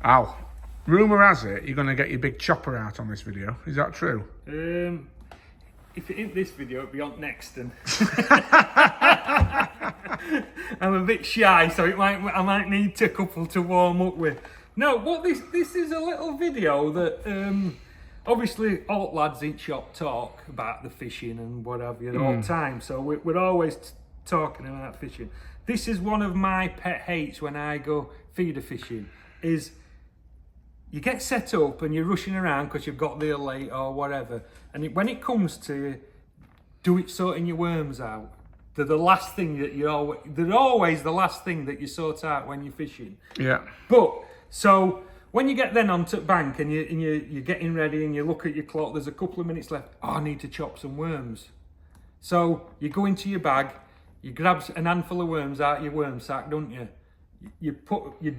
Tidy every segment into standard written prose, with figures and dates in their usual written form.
Al, rumour has it you're going to get your big chopper out on this video. Is that true? If it ain't this video, it'll be on next. And I'm a bit shy, so I might need a couple to warm up with. No, what this is a little video that obviously all lads in shop talk about the fishing and what have you all the time. So we're always talking about fishing. This is one of my pet hates when I go feeder fishing. Is you get set up and you're rushing around because you've got there late or whatever, and when it comes to sorting your worms out, they're the last thing that they're always the last thing that you sort out when you're fishing. Yeah. But so when you get then onto the bank and you're getting ready and you look at your clock, there's a couple of minutes left. Oh, I need to chop some worms. So you go into your bag, you grab a handful of worms out of your worm sack, don't you? You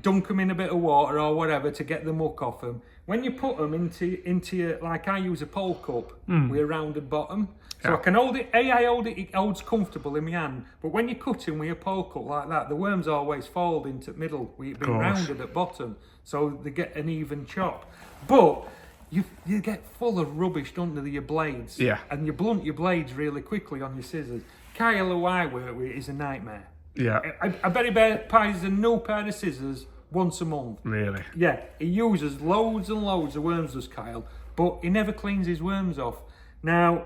dunk them in a bit of water or whatever to get the muck off them. When you put them into your, like I use a pole cup with a rounded bottom, so I can hold it. It holds comfortable in my hand. But when you cut them with a pole cup like that, the worms always fold into the middle with it being rounded at bottom, so they get an even chop. But you get full of rubbish, don't you, your blades? Yeah. And you blunt your blades really quickly on your scissors. Kyle, who I work with, is a nightmare. Yeah. I bet he buys a new pair of scissors once a month. Really? Yeah, he uses loads and loads of worms, does Kyle, but he never cleans his worms off. Now,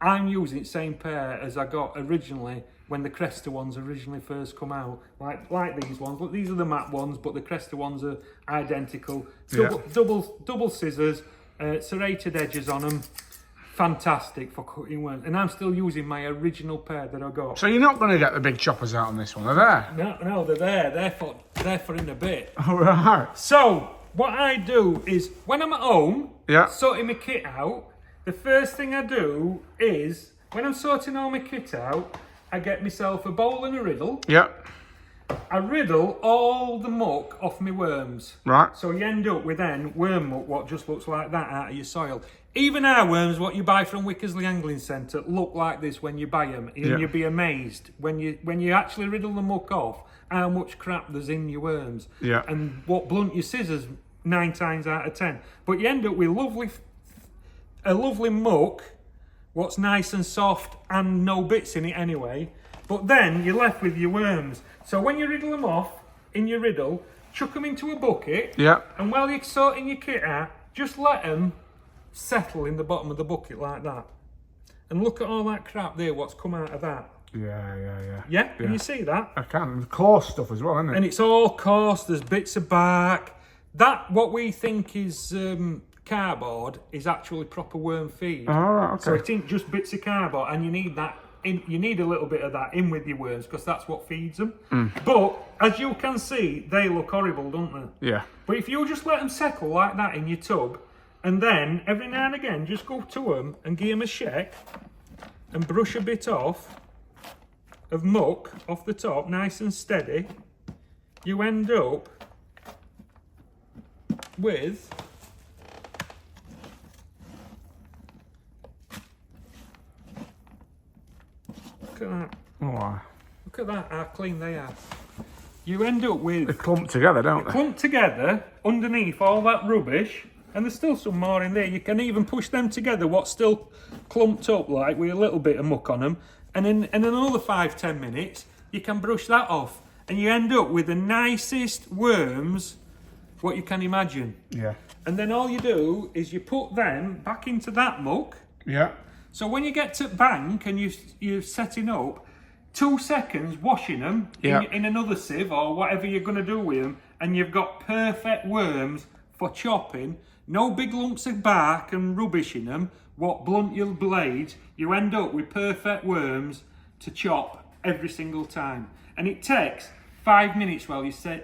I'm using the same pair as I got originally when the Cresta ones originally first come out. Like these ones. Look, these are the matte ones, but the Cresta ones are identical. Double scissors, serrated edges on them. Fantastic for cutting worms, and I'm still using my original pair that I got. So you're not going to get the big choppers out on this one, are they? No, they're there. They're for in a bit. All right. So what I do is when I'm at home, sorting my kit out, the first thing I do is when I'm sorting all my kit out, I get myself a bowl and a riddle. Yeah. I riddle all the muck off my worms. Right. So you end up with then worm muck, what just looks like that out of your soil. Even our worms, what you buy from Wickersley Angling Centre, look like this when you buy them. And you'll be amazed when you actually riddle the muck off, how much crap there's in your worms. Yeah. And what blunt your scissors 9 times out of 10. But you end up with a lovely muck, what's nice and soft and no bits in it anyway. But then you're left with your worms. So when you riddle them off in your riddle, chuck them into a bucket. Yeah. And while you're sorting your kit out, just let them settle in the bottom of the bucket like that. And look at all that crap there, what's come out of that. Yeah. Yeah? Can you see that? I can. And coarse stuff as well, isn't it? And it's all coarse, there's bits of bark. That, what we think is cardboard, is actually proper worm feed. Oh, right, okay. So it ain't just bits of cardboard, and you need that. You need a little bit of that in with your worms because that's what feeds them. But as you can see, they look horrible, don't they? Yeah. But if you just let them settle like that in your tub, and then every now and again just go to them and give them a shake and brush a bit off of muck off the top, nice and steady, you end up with look at that. Oh, Look at that, how clean they are. You end up with they clump together, don't they? clumped together underneath all that rubbish, and there's still some more in there. You can even push them together, what's still clumped up like with a little bit of muck on them, and in another 5-10 minutes you can brush that off, and you end up with the nicest worms what you can imagine. Yeah. And then all you do is you put them back into that muck. Yeah. So when you get to bank and you're setting up, 2 seconds washing them in another sieve or whatever you're going to do with them, and you've got perfect worms for chopping. No big lumps of bark and rubbish in them. What blunt your blades, you end up with perfect worms to chop every single time. And it takes 5 minutes while you're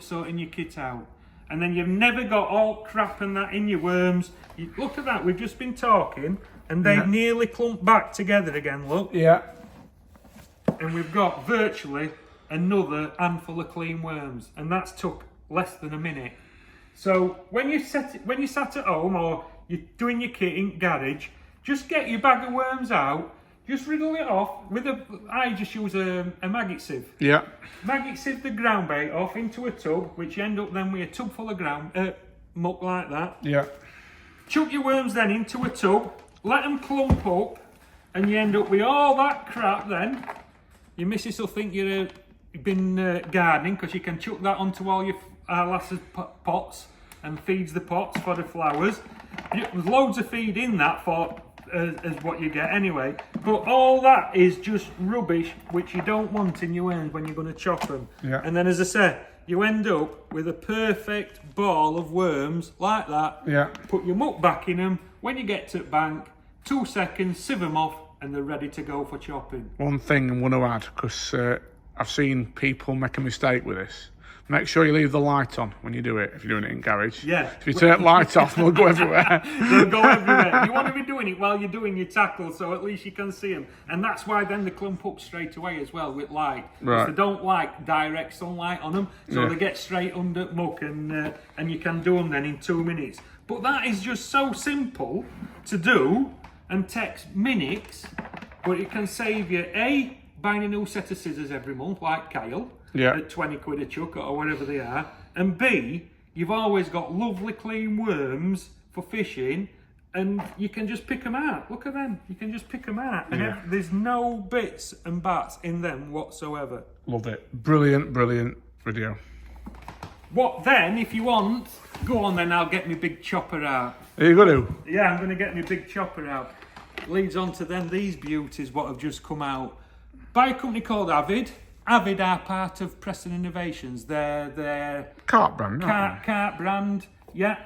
sorting your kit out. And then you've never got all crap and that in your worms. Look at that, we've just been talking, and they've nearly clumped back together again, look. Yeah. And we've got virtually another handful of clean worms, and that's took less than a minute. So when you sat at home or you're doing your kit in garage, just get your bag of worms out, just riddle it off with I just use a maggot sieve. Yeah. Maggot sieve the ground bait off into a tub, which you end up then with a tub full of muck like that. Yeah. Chuck your worms then into a tub, let them clump up, and you end up with all that crap then. Your missus will think you've been gardening, because you can chuck that onto all your lasses pots and feeds the pots for the flowers. There's loads of feed in that for as what you get anyway. But all that is just rubbish, which you don't want in your worms when you're going to chop them. Yeah. And then, as I said, you end up with a perfect ball of worms like that. Yeah. Put your muck back in them. When you get to the bank, 2 seconds, sieve them off, and they're ready to go for chopping. One thing I want to add, because I've seen people make a mistake with this. Make sure you leave the light on when you do it, if you're doing it in garage. Yeah. If you turn the light off, they'll go everywhere. They'll go everywhere. You want to be doing it while you're doing your tackle, so at least you can see them. And that's why then they clump up straight away as well with light. Right. They don't like direct sunlight on them, so they get straight under muck, and you can do them then in 2 minutes. But that is just so simple to do and takes minutes, but it can save you buying a new set of scissors every month, like Kyle. Yeah. At 20 quid a chuck or whatever they are. And B, you've always got lovely clean worms for fishing, and you can just pick them out. Look at them. You can just pick them out. And there's no bits and bats in them whatsoever. Love it. Brilliant, brilliant video. What then, if you want, go on then, I'll get my big chopper out. Are you going to? Yeah, I'm going to get my big chopper out. Leads on to then these beauties, what have just come out. By a company called Avid. Avid are part of Preston Innovations. They're Cart brand, aren't they? cart brand, yeah.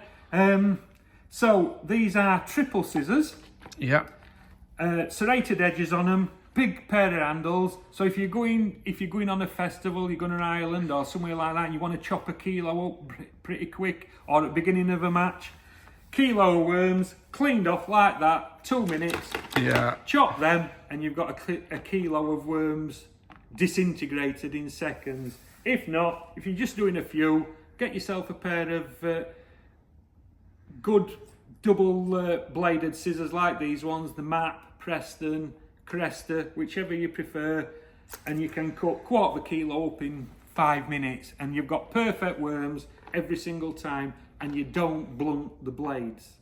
So these are triple scissors. Yeah. Serrated edges on them. Big pair of handles. So if you're going on a festival, you're going to Ireland or somewhere like that, and you want to chop a kilo up pretty quick, or at the beginning of a match, kilo of worms cleaned off like that, 2 minutes. Yeah. Chop them, and you've got a kilo of worms disintegrated in seconds. If not, if you're just doing a few, get yourself a pair of good double bladed scissors like these ones, the Map, Preston, Cresta, whichever you prefer, and you can cut 1/4 kilo up in 5 minutes, and you've got perfect worms every single time, and you don't blunt the blades.